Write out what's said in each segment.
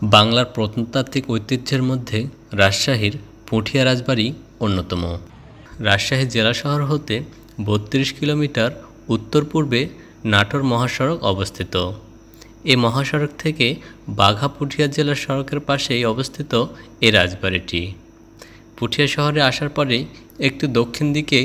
বাংলার প্রত্নতাত্ত্বিক ঐতিহ্যের মধ্যে রাজশাহীর পুঠিয়া রাজবাড়ি অন্যতম। রাজশাহী জেলা শহর হতে ৩২ কিলোমিটার উত্তর পূর্বে নাটোর মহাসড়ক অবস্থিত। এই মহাসড়ক থেকে বাঘা পুঠিয়া জেলার সড়কের পাশেই অবস্থিত এই রাজবাড়িটি। পুঠিয়া শহরে আসার পরেই একটু দক্ষিণ দিকে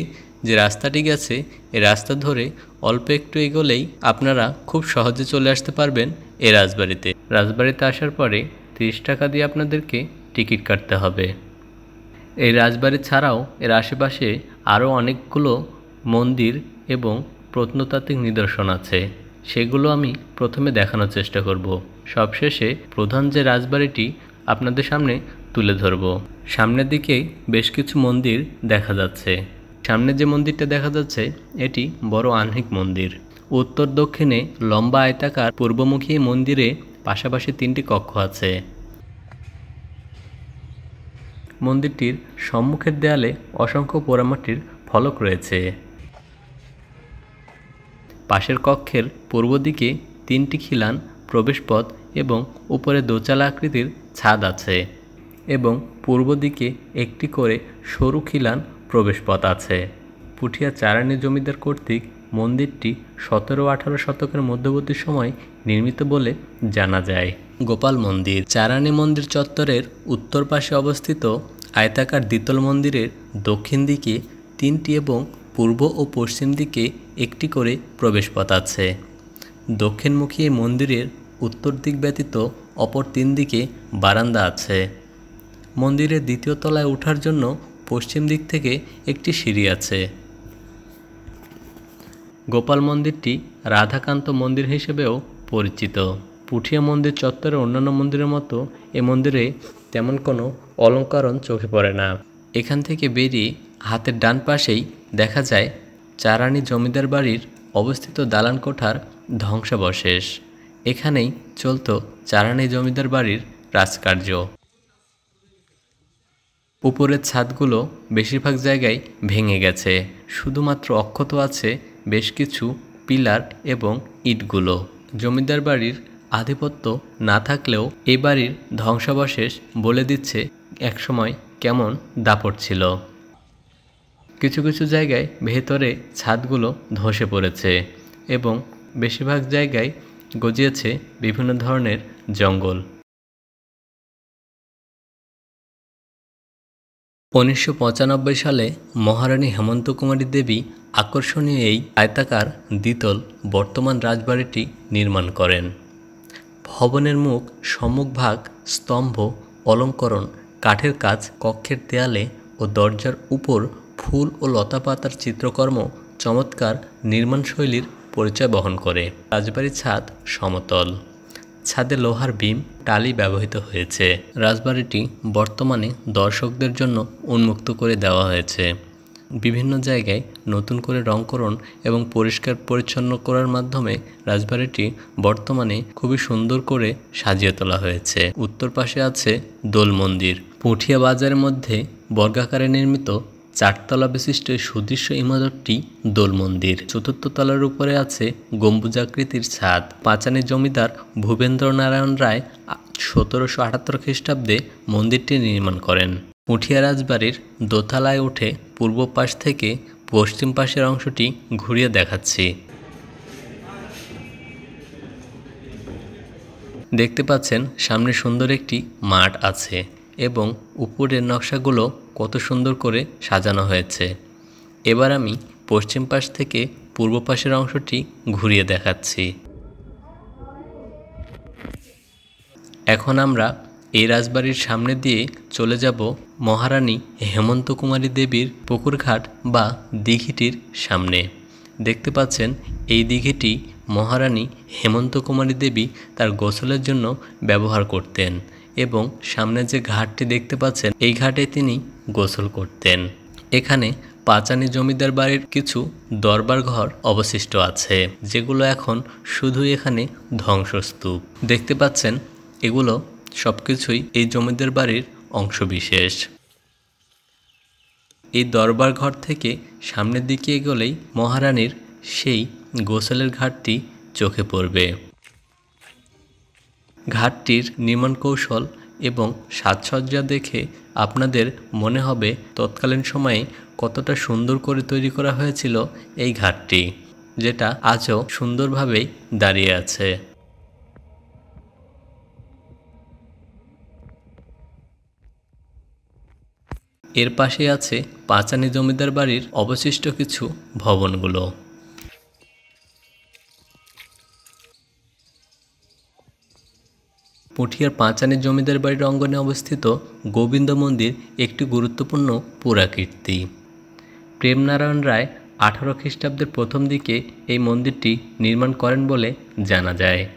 যে রাস্তাটি গেছে এই রাস্তা ধরে অল্প একটু এগোলেই আপনারা খুব সহজে চলে আসতে পারবেন এই রাজবাড়িতে। রাজবাড়িতে আসার পরে ৩০ টাকা দিয়ে আপনাদেরকে টিকিট কাটতে হবে। এই রাজবাড়ি ছাড়াও এর আশেপাশে আরও অনেকগুলো মন্দির এবং প্রত্নতাত্ত্বিক নিদর্শন আছে, সেগুলো আমি প্রথমে দেখানোর চেষ্টা করব। সবশেষে প্রধান যে রাজবাড়িটি আপনাদের সামনে তুলে ধরব। সামনের দিকেই বেশ কিছু মন্দির দেখা যাচ্ছে। সামনে যে মন্দিরটা দেখা যাচ্ছে এটি বড় আহ্নিক মন্দির। উত্তর দক্ষিণে লম্বা আয়তাকার পূর্বমুখী মন্দিরে পাশাপাশি 3টি কক্ষ আছে। মন্দিরটির সম্মুখের দেয়ালে অসংখ্য পোড়ামাটির ফলক রয়েছে। পাশের কক্ষের পূর্ব দিকে 3টি খিলান প্রবেশপথ এবং উপরে দোচালা আকৃতির ছাদ আছে এবং পূর্ব দিকে একটি করে সরু খিলান প্রবেশপথ আছে। পুঠিয়া চারানি জমিদার কর্তৃক মন্দিরটি 17-18 শতকের মধ্যবর্তী সময় নির্মিত বলে জানা যায়। গোপাল মন্দির। চারানি মন্দির চত্বরের উত্তর পাশে অবস্থিত আয়তাকার দ্বিতল মন্দিরের দক্ষিণ দিকে 3টি এবং পূর্ব ও পশ্চিম দিকে একটি করে প্রবেশপথ আছে। দক্ষিণমুখী এই মন্দিরের উত্তর দিক ব্যতীত অপর 3 দিকে বারান্দা আছে। মন্দিরের দ্বিতীয় তলায় ওঠার জন্য পশ্চিম দিক থেকে একটি সিঁড়ি আছে। গোপাল মন্দিরটি রাধাকান্ত মন্দির হিসেবেও পরিচিত। পুঠিয়া মন্দির চত্বরের অন্যান্য মন্দিরের মতো এ মন্দিরে তেমন কোনো অলঙ্করণ চোখে পড়ে না। এখান থেকে বেরিয়ে হাতের ডান পাশেই দেখা যায় চারানি জমিদার বাড়ির অবস্থিত দালান কোঠার ধ্বংসাবশেষ। এখানেই চলত চারানি জমিদার বাড়ির রাজকার্য। উপরের ছাদগুলো বেশিরভাগ জায়গায় ভেঙে গেছে, শুধুমাত্র অক্ষত আছে বেশ কিছু পিলার এবং ইটগুলো। জমিদার বাড়ির আধিপত্য না থাকলেও এই বাড়ির ধ্বংসাবশেষ বলে দিচ্ছে একসময় কেমন দাপট ছিল। কিছু কিছু জায়গায় ভেতরে ছাদগুলো ধসে পড়েছে এবং বেশিরভাগ জায়গায় গজিয়েছে বিভিন্ন ধরনের জঙ্গল। 1995 সালে মহারানী হেমন্ত কুমারী দেবী আকর্ষণীয় এই আয়তাকার দ্বিতল বর্তমান রাজবাড়িটি নির্মাণ করেন। ভবনের মুখ, সম্মুখভাগ, স্তম্ভ, অলঙ্করণ, কাঠের কাজ, কক্ষের দেয়ালে ও দরজার উপর ফুল ও লতাপাতার চিত্রকর্ম চমৎকার নির্মাণশৈলীর পরিচয় বহন করে। রাজবাড়ির ছাদ সমতল, ছাদে লোহার বিম টালি ব্যবহৃত হয়েছে। রাজবাড়িটি বর্তমানে দর্শকদের জন্য উন্মুক্ত করে দেওয়া হয়েছে। বিভিন্ন জায়গায় নতুন করে রংকরণ এবং পরিষ্কার পরিচ্ছন্ন করার মাধ্যমে রাজবাড়িটি বর্তমানে খুবই সুন্দর করে সাজিয়ে তোলা হয়েছে। উত্তর পাশে আছে দোল মন্দির। পুঠিয়া বাজারের মধ্যে বর্গাকারে নির্মিত 4 তলা বিশিষ্ট সুদৃশ্য ইমারতটি দোল মন্দির। 4র্থ তলার উপরে আছে গম্বুজাকৃতির ছাদ। পাঁচানী জমিদার ভূপেন্দ্র নারায়ণ রায় 1778 খ্রিস্টাব্দে মন্দিরটি নির্মাণ করেন। পুঠিয়া রাজবাড়ির দোতলায় উঠে পূর্ব পাশ থেকে পশ্চিম পাশের অংশটি ঘুরিয়ে দেখাচ্ছি। দেখতে পাচ্ছেন সামনে সুন্দর একটি মাঠ আছে এবং উপরের নকশাগুলো কত সুন্দর করে সাজানো হয়েছে। এবার আমি পশ্চিম পাশ থেকে পূর্ব পাশের অংশটি ঘুরিয়ে দেখাচ্ছি। এখন আমরা এই রাজবাড়ির সামনে দিয়ে চলে যাব মহারানী হেমন্ত কুমারী দেবীর পুকুরঘাট বা দিঘিটির সামনে। দেখতে পাচ্ছেন এই দিঘিটি মহারানী হেমন্ত কুমারী দেবী তার গোসলের জন্য ব্যবহার করতেন এবং সামনে যে ঘাটটি দেখতে পাচ্ছেন এই ঘাটে তিনি গোসল করতেন। এখানে পাঁচানী জমিদার বাড়ির কিছু দরবার ঘর অবশিষ্ট আছে, যেগুলো এখন শুধুই এখানে ধ্বংসস্তূপ। দেখতে পাচ্ছেন এগুলো সবকিছুই এই জমিদার বাড়ির অংশবিশেষ। এই দরবার ঘর থেকে সামনের দিকে এগোলেই মহারানীর সেই গোসলের ঘাটটি চোখে পড়বে। ঘাটটির নির্মাণ কৌশল এবং সাজসজ্জা দেখে আপনাদের মনে হবে তৎকালীন সময়ে কতটা সুন্দর করে তৈরি করা হয়েছিল এই ঘাটটি, যেটা আজও সুন্দরভাবেই দাঁড়িয়ে আছে। এর পাশে আছে পাঁচানী জমিদার বাড়ির অবশিষ্ট কিছু ভবনগুলো। পুঠিয়ার পাঁচানী জমিদার বাড়ির অঙ্গনে অবস্থিত গোবিন্দ মন্দির একটি গুরুত্বপূর্ণ পুরাকীর্তি। প্রেমনারায়ণ রায় 18 খ্রিস্টাব্দের প্রথম দিকে এই মন্দিরটি নির্মাণ করেন বলে জানা যায়।